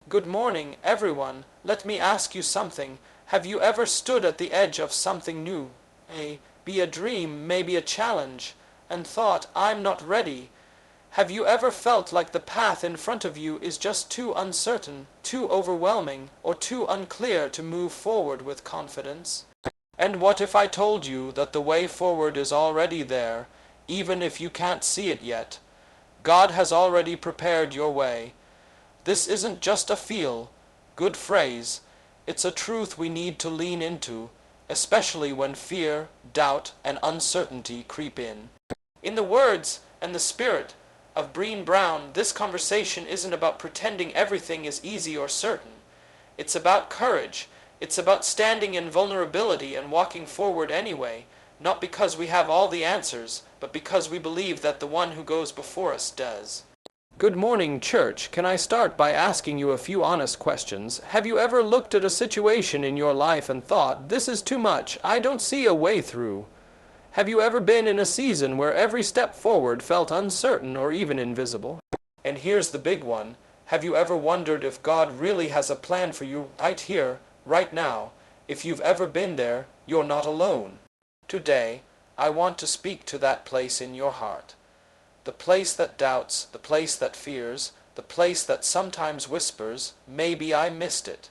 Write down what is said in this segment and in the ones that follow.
Good morning, everyone. Let me ask you something. Have you ever stood at the edge of something new, be a dream, maybe a challenge, and thought, I'm not ready? Have you ever felt like the path in front of you is just too uncertain, too overwhelming, or too unclear to move forward with confidence? And what if I told you that the way forward is already there, even if you can't see it yet? God has already prepared your way. This isn't just a good phrase. It's a truth we need to lean into, especially when fear, doubt, and uncertainty creep in. In the words and the spirit of Brené Brown, this conversation isn't about pretending everything is easy or certain. It's about courage. It's about standing in vulnerability and walking forward anyway, not because we have all the answers, but because we believe that the one who goes before us does. Good morning, church. Can I start by asking you a few honest questions? Have you ever looked at a situation in your life and thought, this is too much, I don't see a way through? Have you ever been in a season where every step forward felt uncertain or even invisible? And here's the big one. Have you ever wondered if God really has a plan for you right here, right now? If you've ever been there, you're not alone. Today, I want to speak to that place in your heart. The place that doubts, the place that fears, the place that sometimes whispers, maybe I missed it.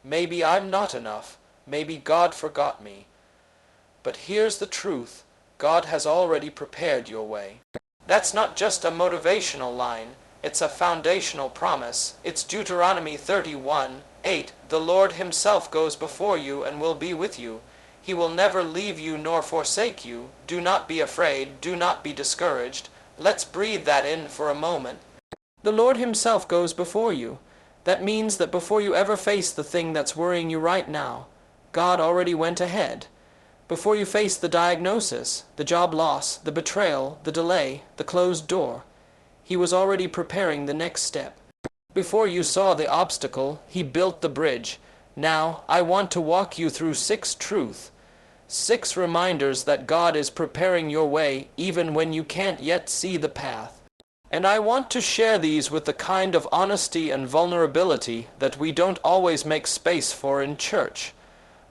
Maybe I'm not enough. Maybe God forgot me. But here's the truth. God has already prepared your way. That's not just a motivational line. It's a foundational promise. It's Deuteronomy 31:8. The Lord himself goes before you and will be with you. He will never leave you nor forsake you. Do not be afraid. Do not be discouraged. Let's breathe that in for a moment. The Lord himself goes before you. That means that before you ever face the thing that's worrying you right now, God already went ahead. Before you face the diagnosis, the job loss, the betrayal, the delay, the closed door, he was already preparing the next step. Before you saw the obstacle, he built the bridge. Now, I want to walk you through 6 truths. 6 reminders that God is preparing your way even when you can't yet see the path. And I want to share these with the kind of honesty and vulnerability that we don't always make space for in church.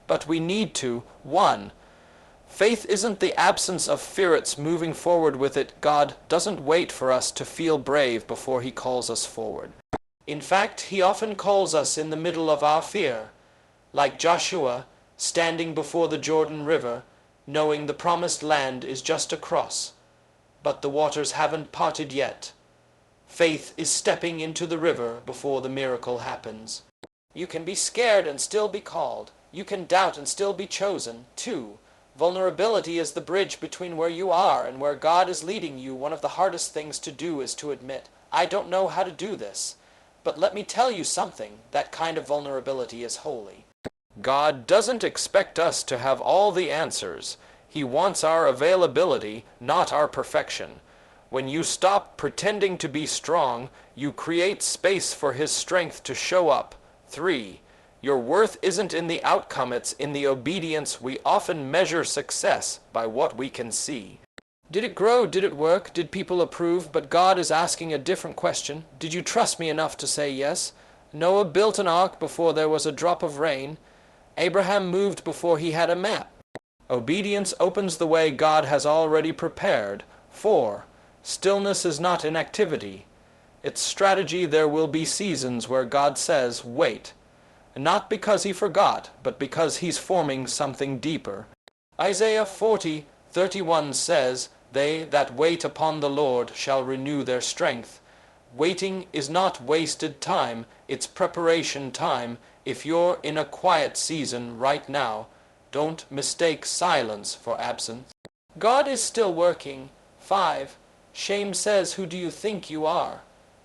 But we need to. 1. Faith isn't the absence of fear, it's moving forward with it. God doesn't wait for us to feel brave before he calls us forward. In fact, he often calls us in the middle of our fear. Like Joshua, standing before the Jordan River, knowing the promised land is just across, but the waters haven't parted yet. Faith is stepping into the river before the miracle happens. You can be scared and still be called. You can doubt and still be chosen. 2. Vulnerability is the bridge between where you are and where God is leading you. One of the hardest things to do is to admit, I don't know how to do this. But let me tell you something, that kind of vulnerability is holy. God doesn't expect us to have all the answers. He wants our availability, not our perfection. When you stop pretending to be strong, you create space for his strength to show up. 3. Your worth isn't in the outcome, it's in the obedience. We often measure success by what we can see. Did it grow? Did it work? Did people approve? But God is asking a different question. Did you trust me enough to say yes? Noah built an ark before there was a drop of rain. Abraham moved before he had a map. Obedience opens the way God has already prepared. 4. Stillness is not inactivity. It's strategy. There will be seasons where God says, wait. Not because he forgot, but because he's forming something deeper. Isaiah 40:31 says, they that wait upon the Lord shall renew their strength. Waiting is not wasted time, it's preparation time. If you're in a quiet season right now, don't mistake silence for absence. God is still working. 5. Shame says, who do you think you are?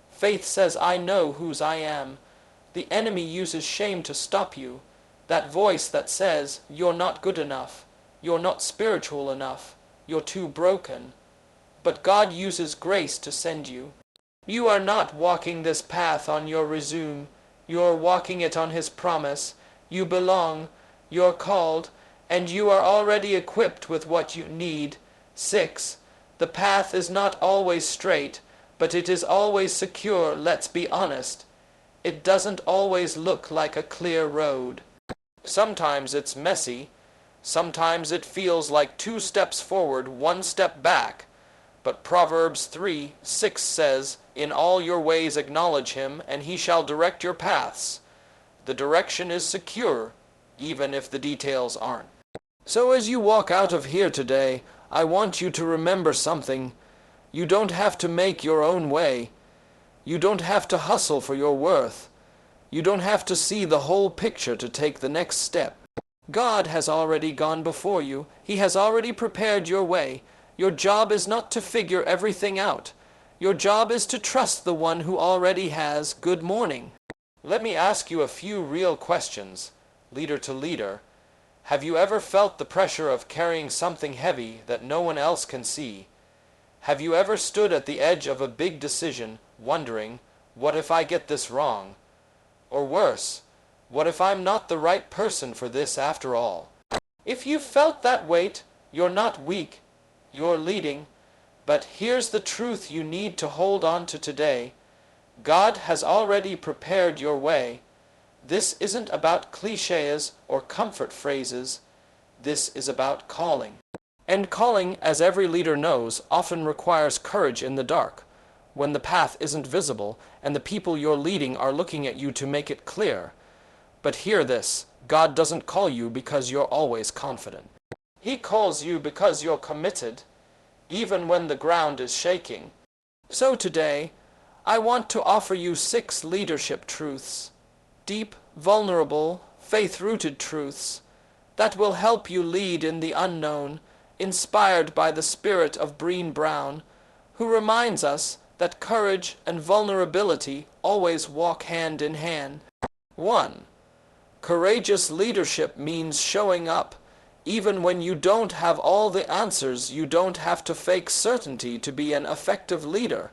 Faith says, I know whose I am. The enemy uses shame to stop you. That voice that says, you're not good enough, you're not spiritual enough, you're too broken. But God uses grace to send you. You are not walking this path on your resume. You're walking it on his promise. You belong, you're called, and you are already equipped with what you need. 6. The path is not always straight, but it is always secure. Let's be honest. It doesn't always look like a clear road. Sometimes it's messy. Sometimes it feels like 2 steps forward, 1 step back. But Proverbs 3:6 says, "In all your ways acknowledge him, and he shall direct your paths." The direction is secure, even if the details aren't. So as you walk out of here today, I want you to remember something. You don't have to make your own way. You don't have to hustle for your worth. You don't have to see the whole picture to take the next step. God has already gone before you. He has already prepared your way. Your job is not to figure everything out. Your job is to trust the one who already has. Good morning. Let me ask you a few real questions, leader to leader. Have you ever felt the pressure of carrying something heavy that no one else can see? Have you ever stood at the edge of a big decision, wondering, what if I get this wrong? Or worse, what if I'm not the right person for this after all? If you felt that weight, you're not weak, you're leading. But here's the truth you need to hold on to today. God has already prepared your way. This isn't about cliches or comfort phrases. This is about calling. And calling, as every leader knows, often requires courage in the dark, when the path isn't visible and the people you're leading are looking at you to make it clear. But hear this, God doesn't call you because you're always confident. He calls you because you're committed, even when the ground is shaking. So today, I want to offer you 6 leadership truths, deep, vulnerable, faith-rooted truths that will help you lead in the unknown, inspired by the spirit of Brené Brown, who reminds us that courage and vulnerability always walk hand in hand. 1. Courageous leadership means showing up. Even when you don't have all the answers, you don't have to fake certainty to be an effective leader.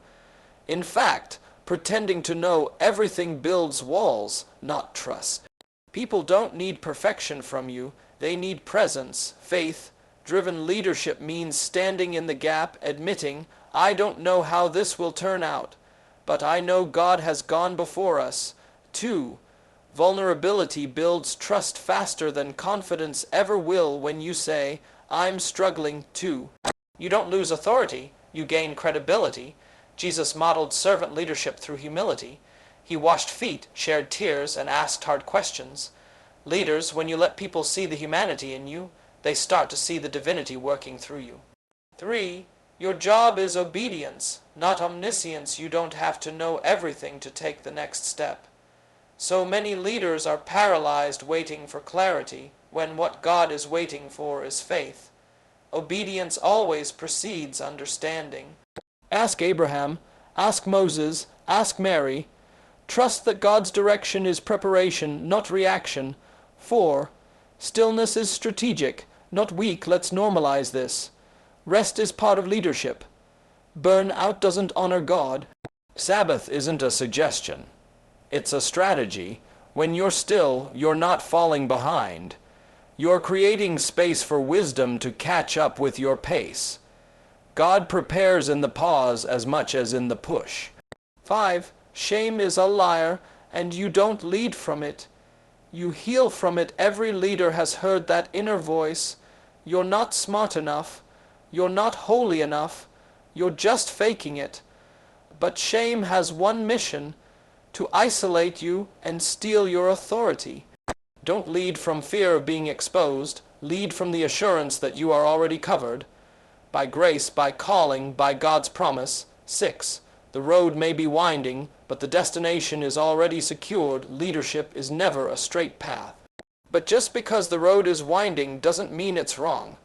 In fact, pretending to know everything builds walls, not trust. People don't need perfection from you. They need presence, faith. Driven leadership means standing in the gap, admitting, I don't know how this will turn out, but I know God has gone before us. 2. Vulnerability builds trust faster than confidence ever will when you say, I'm struggling too. You don't lose authority, you gain credibility. Jesus modeled servant leadership through humility. He washed feet, shared tears, and asked hard questions. Leaders, when you let people see the humanity in you, they start to see the divinity working through you. 3. Your job is obedience, not omniscience. You don't have to know everything to take the next step. So many leaders are paralyzed waiting for clarity, when what God is waiting for is faith. Obedience always precedes understanding. Ask Abraham, ask Moses, ask Mary. Trust that God's direction is preparation, not reaction. 4. Stillness is strategic, not weak. Let's normalize this. Rest is part of leadership. Burnout doesn't honor God. Sabbath isn't a suggestion. It's a strategy. When you're still, you're not falling behind. You're creating space for wisdom to catch up with your pace. God prepares in the pause as much as in the push. 5. Shame is a liar, and you don't lead from it. You heal from it. Every leader has heard that inner voice. You're not smart enough. You're not holy enough. You're just faking it. But shame has one mission: to isolate you and steal your authority. Don't lead from fear of being exposed. Lead from the assurance that you are already covered. By grace, by calling, by God's promise. 6. The road may be winding, but the destination is already secured. Leadership is never a straight path. But just because the road is winding doesn't mean it's wrong.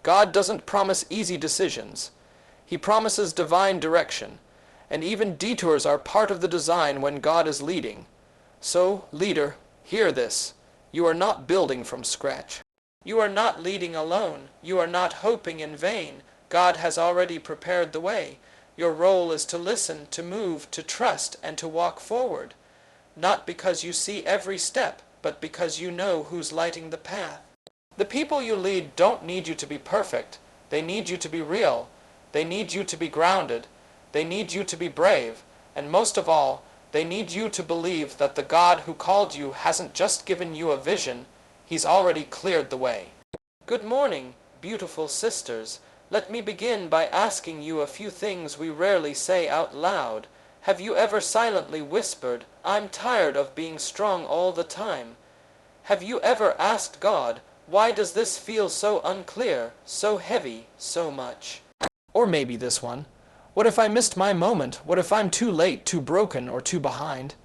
God doesn't promise easy decisions. He promises divine direction. And even detours are part of the design when God is leading. So, leader, hear this. You are not building from scratch. You are not leading alone. You are not hoping in vain. God has already prepared the way. Your role is to listen, to move, to trust, and to walk forward. Not because you see every step, but because you know who's lighting the path. The people you lead don't need you to be perfect. They need you to be real. They need you to be grounded. They need you to be brave. And most of all, They need you to believe that the God who called you hasn't just given you a vision, He's already cleared the way. Good morning, beautiful sisters. Let me begin by asking you a few things we rarely say out loud. Have you ever silently whispered, "I'm tired of being strong all the time"? Have you ever asked God, "Why does this feel so unclear, so heavy, so much"? Or maybe this one. What if I missed my moment? What if I'm too late, too broken, or too behind?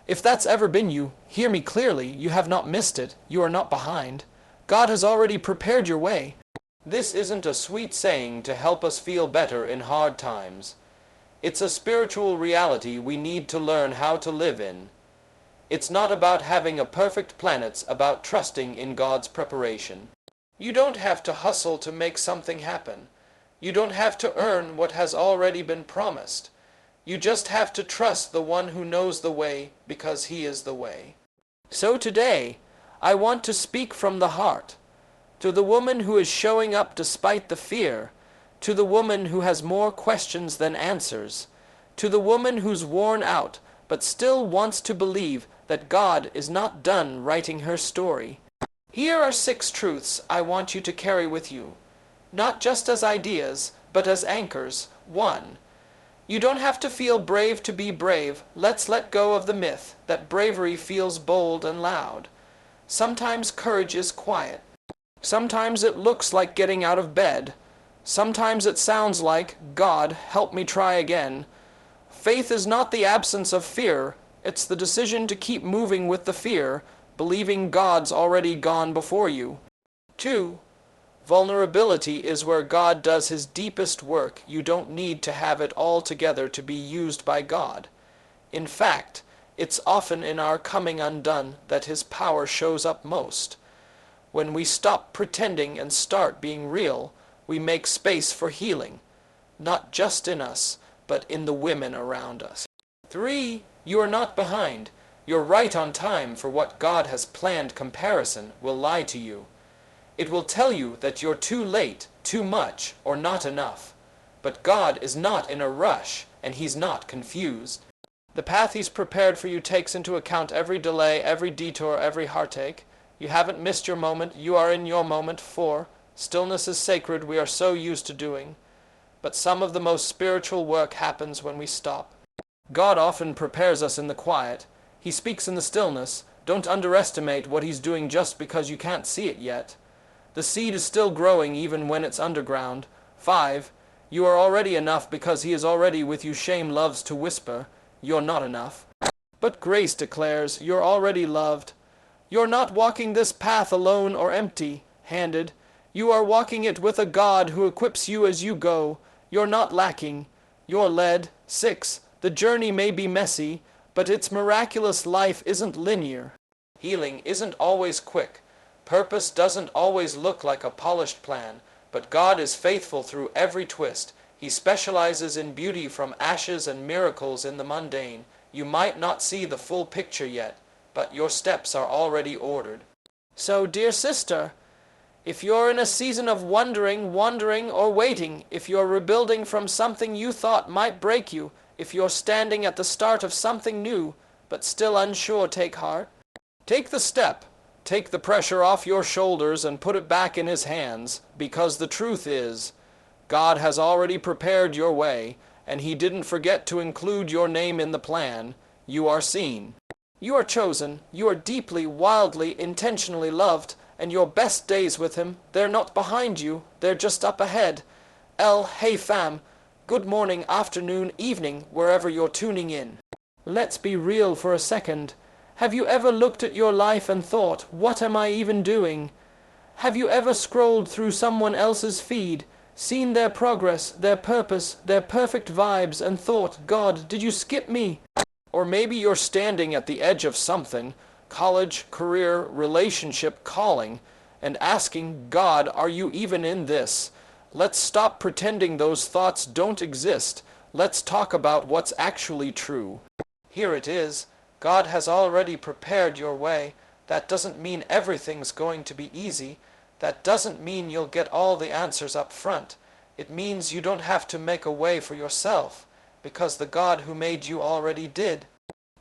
If that's ever been you, hear me clearly. You have not missed it. You are not behind. God has already prepared your way. This isn't a sweet saying to help us feel better in hard times. It's a spiritual reality we need to learn how to live in. It's not about having a perfect plan, it's about trusting in God's preparation. You don't have to hustle to make something happen. You don't have to earn what has already been promised. You just have to trust the one who knows the way because He is the way. So today, I want to speak from the heart. To the woman who is showing up despite the fear. To the woman who has more questions than answers. To the woman who's worn out but still wants to believe that God is not done writing her story. Here are 6 truths I want you to carry with you. Not just as ideas, but as anchors. 1. You don't have to feel brave to be brave. Let's let go of the myth that bravery feels bold and loud. Sometimes courage is quiet. Sometimes it looks like getting out of bed. Sometimes it sounds like, "God, help me try again." Faith is not the absence of fear. It's the decision to keep moving with the fear, believing God's already gone before you. 2. Vulnerability is where God does His deepest work. You don't need to have it all together to be used by God. In fact, it's often in our coming undone that His power shows up most. When we stop pretending and start being real, we make space for healing, not just in us, but in the women around us. 3. You are not behind. You're right on time, for what God has planned. Comparison will lie to you. It will tell you that you're too late, too much, or not enough. But God is not in a rush, and He's not confused. The path He's prepared for you takes into account every delay, every detour, every heartache. You haven't missed your moment. You are in your moment. 4. Stillness is sacred. We are so used to doing. But some of the most spiritual work happens when we stop. God often prepares us in the quiet. He speaks in the stillness. Don't underestimate what He's doing just because you can't see it yet. The seed is still growing even when it's underground. 5. You are already enough because He is already with you. Shame loves to whisper, "You're not enough." But grace declares, you're already loved. You're not walking this path alone or empty-handed. You are walking it with a God who equips you as you go. You're not lacking. You're led. 6. The journey may be messy, but its miraculous life isn't linear. Healing isn't always quick. Purpose doesn't always look like a polished plan, but God is faithful through every twist. He specializes in beauty from ashes and miracles in the mundane. You might not see the full picture yet, but your steps are already ordered. So, dear sister, if you're in a season of wondering, wandering, or waiting, if you're rebuilding from something you thought might break you, if you're standing at the start of something new, but still unsure, take heart. Take the step. Take the pressure off your shoulders and put it back in His hands, because the truth is, God has already prepared your way, and He didn't forget to include your name in the plan. You are seen. You are chosen. You are deeply, wildly, intentionally loved, and your best days with Him, they're not behind you, they're just up ahead. Hey fam, good morning, afternoon, evening, wherever you're tuning in. Let's be real for a second. Have you ever looked at your life and thought, what am I even doing? Have you ever scrolled through someone else's feed, seen their progress, their purpose, their perfect vibes, and thought, God, did you skip me? Or maybe you're standing at the edge of something, college, career, relationship, calling, and asking, God, are you even in this? Let's stop pretending those thoughts don't exist. Let's talk about what's actually true. Here it is. God has already prepared your way. That doesn't mean everything's going to be easy. That doesn't mean you'll get all the answers up front. It means you don't have to make a way for yourself, because the God who made you already did.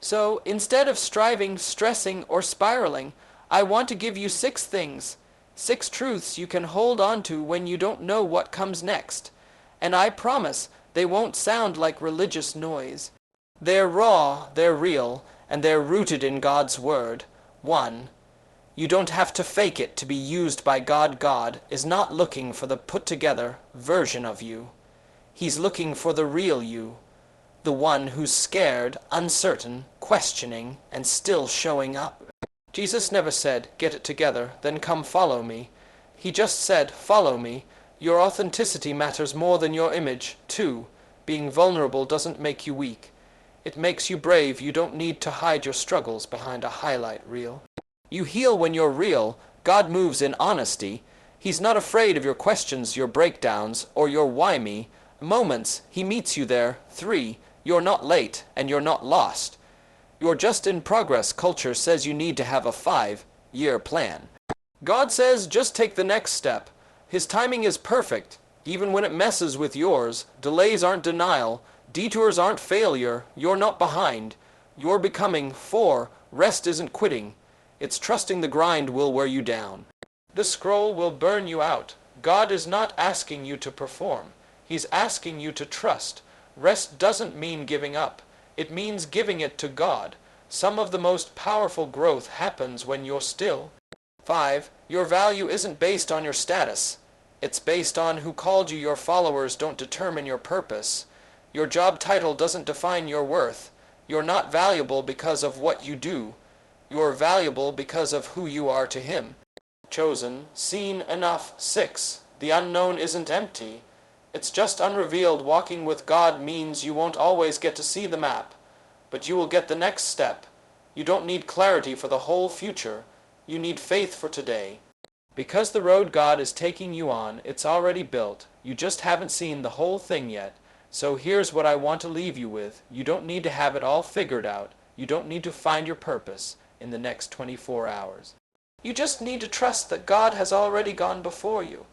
So, instead of striving, stressing, or spiraling, I want to give you 6 things, 6 truths you can hold on to when you don't know what comes next. And I promise they won't sound like religious noise. They're raw, they're real, and they're rooted in God's Word. 1. You don't have to fake it to be used by God. God is not looking for the put-together version of you. He's looking for the real you, the one who's scared, uncertain, questioning, and still showing up. Jesus never said, "Get it together, then come follow me." He just said, "Follow me." Your authenticity matters more than your image. 2. Being vulnerable doesn't make you weak. It makes you brave. You don't need to hide your struggles behind a highlight reel. You heal when you're real. God moves in honesty. He's not afraid of your questions, your breakdowns, or your why me moments. He meets you there. 3. You're not late, and you're not lost. You're just in progress. Culture says you need to have a 5-year plan. God says just take the next step. His timing is perfect, even when it messes with yours. Delays aren't denial. Detours aren't failure. You're not behind. You're becoming. 4. Rest isn't quitting. It's trusting the grind will wear you down. The scroll will burn you out. God is not asking you to perform. He's asking you to trust. Rest doesn't mean giving up. It means giving it to God. Some of the most powerful growth happens when you're still. 5. Your value isn't based on your status. It's based on who called you. Your followers don't determine your purpose. Your job title doesn't define your worth. You're not valuable because of what you do. You're valuable because of who you are to Him. Chosen, seen, enough. 6. The unknown isn't empty. It's just unrevealed. Walking with God means you won't always get to see the map, but you will get the next step. You don't need clarity for the whole future. You need faith for today. Because the road God is taking you on, it's already built. You just haven't seen the whole thing yet. So here's what I want to leave you with. You don't need to have it all figured out. You don't need to find your purpose in the next 24 hours. You just need to trust that God has already gone before you,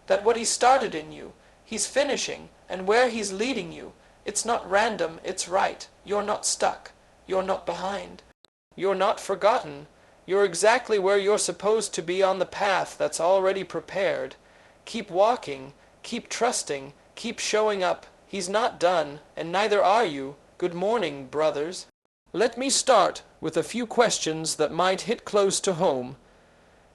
that what He started in you, He's finishing, and where He's leading you, it's not random, it's right. You're not stuck. You're not behind. You're not forgotten. You're exactly where you're supposed to be on the path that's already prepared. Keep walking, keep trusting, keep showing up. He's not done, and neither are you. Good morning, brothers. Let me start with a few questions that might hit close to home.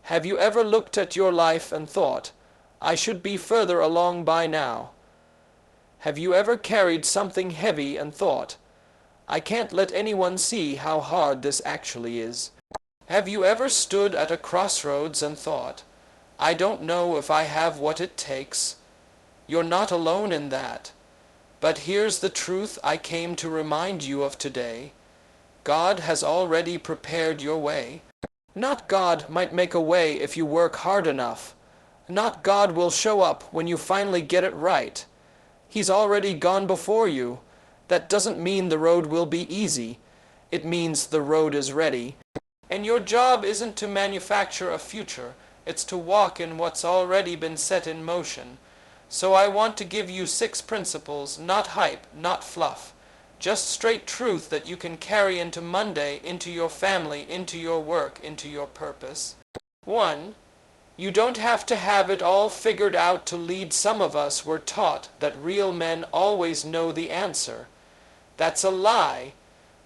Have you ever looked at your life and thought, I should be further along by now? Have you ever carried something heavy and thought, I can't let anyone see how hard this actually is? Have you ever stood at a crossroads and thought, I don't know if I have what it takes? You're not alone in that. But here's the truth I came to remind you of today. God has already prepared your way. Not God might make a way if you work hard enough. Not God will show up when you finally get it right. He's already gone before you. That doesn't mean the road will be easy. It means the road is ready. And your job isn't to manufacture a future. It's to walk in what's already been set in motion. So I want to give you 6 principles, not hype, not fluff. Just straight truth that you can carry into Monday, into your family, into your work, into your purpose. 1. You don't have to have it all figured out to lead. Some of us were taught that real men always know the answer. That's a lie.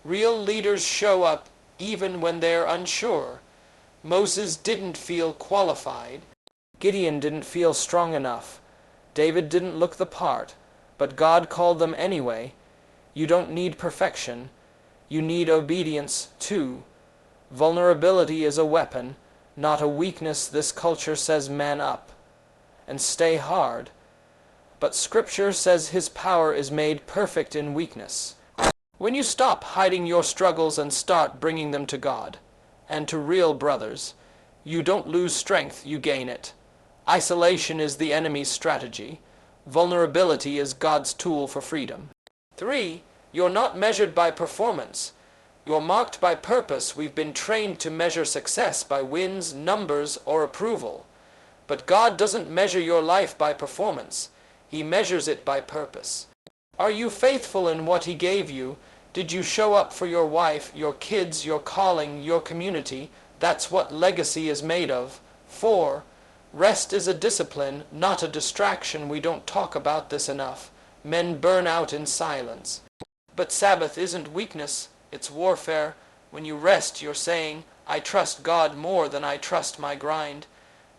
Real leaders show up even when they're unsure. Moses didn't feel qualified. Gideon didn't feel strong enough. David didn't look the part, but God called them anyway. You don't need perfection. You need obedience too. Vulnerability is a weapon, not a weakness. This culture says man up and stay hard. But Scripture says His power is made perfect in weakness. When you stop hiding your struggles and start bringing them to God and to real brothers, you don't lose strength, you gain it. Isolation is the enemy's strategy. Vulnerability is God's tool for freedom. 3. You're not measured by performance. You're marked by purpose. We've been trained to measure success by wins, numbers, or approval. But God doesn't measure your life by performance. He measures it by purpose. Are you faithful in what He gave you, Did you show up for your wife, your kids, your calling, your community? That's what legacy is made of. 4. Rest is a discipline, not a distraction. We don't talk about this enough. Men burn out in silence. But Sabbath isn't weakness, it's warfare. When you rest, you're saying, I trust God more than I trust my grind.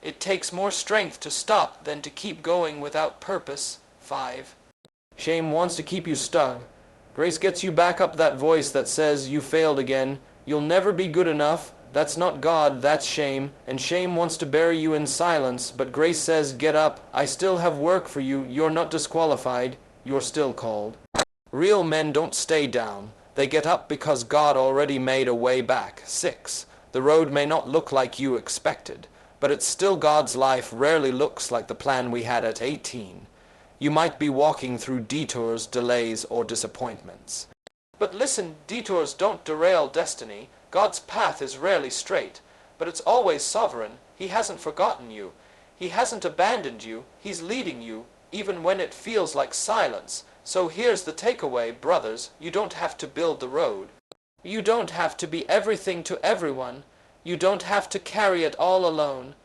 It takes more strength to stop than to keep going without purpose. 5. Shame wants to keep you stuck. Grace gets you back up. That voice that says you failed again. You'll never be good enough. That's not God, that's shame. And shame wants to bury you in silence. But grace says, get up. I still have work for you. You're not disqualified. You're still called. Real men don't stay down. They get up because God already made a way back. 6. The road may not look like you expected, but it's still God's life. Rarely looks like the plan we had at 18. You might be walking through detours, delays, or disappointments. But listen, detours don't derail destiny. God's path is rarely straight, but it's always sovereign. He hasn't forgotten you. He hasn't abandoned you. He's leading you, even when it feels like silence. So here's the takeaway, brothers. You don't have to build the road. You don't have to be everything to everyone. You don't have to carry it all alone.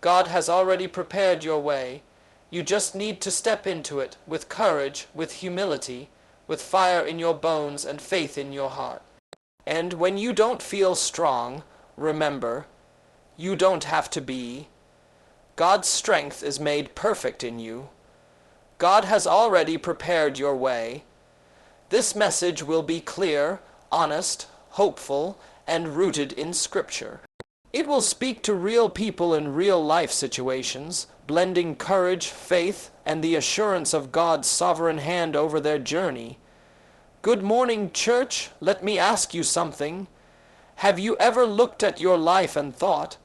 God has already prepared your way. You just need to step into it with courage, with humility, with fire in your bones and faith in your heart. And when you don't feel strong, remember, you don't have to be. God's strength is made perfect in you. God has already prepared your way. This message will be clear, honest, hopeful, and rooted in Scripture. It will speak to real people in real life situations, blending courage, faith, and the assurance of God's sovereign hand over their journey. Good morning, church. Let me ask you something. Have you ever looked at your life and thought,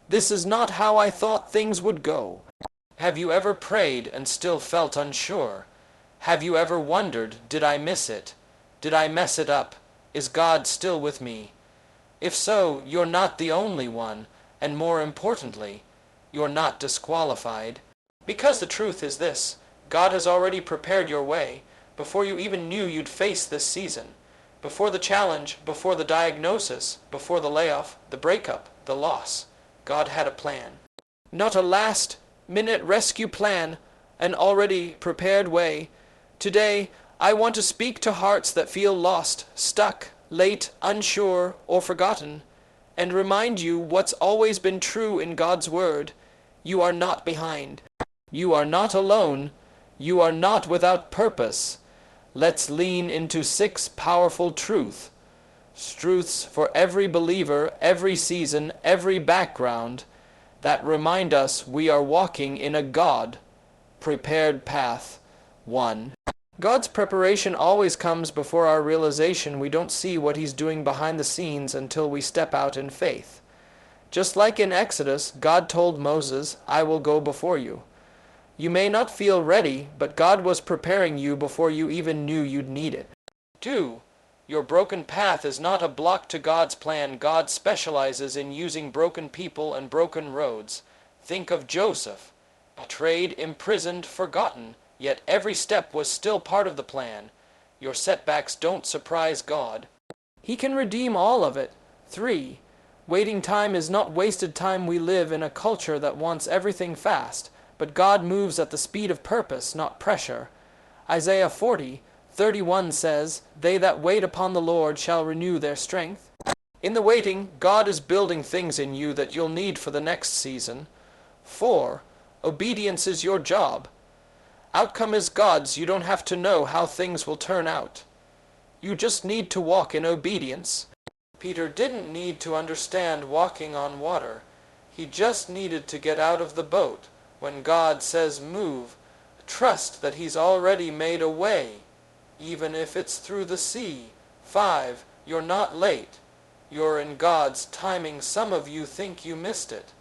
this is not how I thought things would go? Have you ever prayed and still felt unsure? Have you ever wondered, did I miss it? Did I mess it up? Is God still with me? If so, you're not the only one, and more importantly, you're not disqualified. Because the truth is this, God has already prepared your way, before you even knew you'd face this season. Before the challenge, before the diagnosis, before the layoff, the breakup, the loss, God had a plan. Not a last-minute rescue plan, an already prepared way. Today, I want to speak to hearts that feel lost, stuck, late, unsure, or forgotten, and remind you what's always been true in God's Word. You are not behind. You are not alone. You are not without purpose. Let's lean into 6 powerful truths for every believer, every season, every background, that remind us we are walking in a God-prepared path. 1. God's preparation always comes before our realization. We don't see what He's doing behind the scenes until we step out in faith. Just like in Exodus, God told Moses, I will go before you. You may not feel ready, but God was preparing you before you even knew you'd need it. 2. Your broken path is not a block to God's plan. God specializes in using broken people and broken roads. Think of Joseph, betrayed, imprisoned, forgotten, yet every step was still part of the plan. Your setbacks don't surprise God. He can redeem all of it. 3. Waiting time is not wasted time. We live in a culture that wants everything fast, but God moves at the speed of purpose, not pressure. Isaiah 40:31 says, They that wait upon the Lord shall renew their strength. In the waiting, God is building things in you that you'll need for the next season. 4. Obedience is your job. Outcome is God's. You don't have to know how things will turn out. You just need to walk in obedience. Peter didn't need to understand walking on water. He just needed to get out of the boat. When God says move, trust that He's already made a way, even if it's through the sea. 5. You're not late. You're in God's timing. Some of you think you missed it.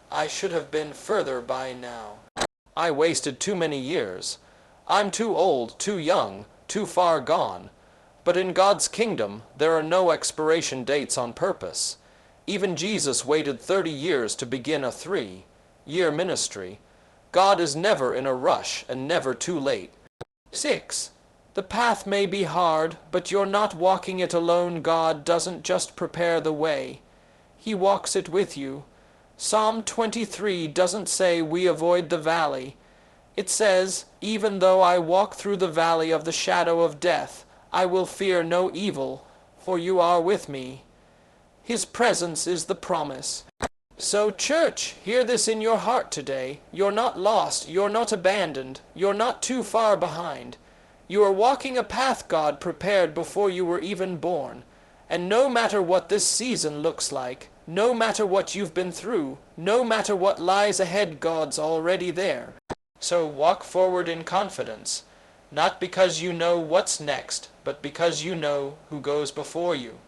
I should have been further by now. I wasted too many years. I'm too old, too young, too far gone. But in God's kingdom, there are no expiration dates on purpose. Even Jesus waited 30 years to begin a 3-year ministry. God is never in a rush and never too late. 6. The path may be hard, but you're not walking it alone. God doesn't just prepare the way. He walks it with you. Psalm 23 doesn't say we avoid the valley. It says, even though I walk through the valley of the shadow of death, I will fear no evil, for you are with me. His presence is the promise. So, church, hear this in your heart today. You're not lost. You're not abandoned. You're not too far behind. You are walking a path God prepared before you were even born. And no matter what this season looks like, no matter what you've been through, no matter what lies ahead, God's already there. So walk forward in confidence, not because you know what's next, but because you know who goes before you.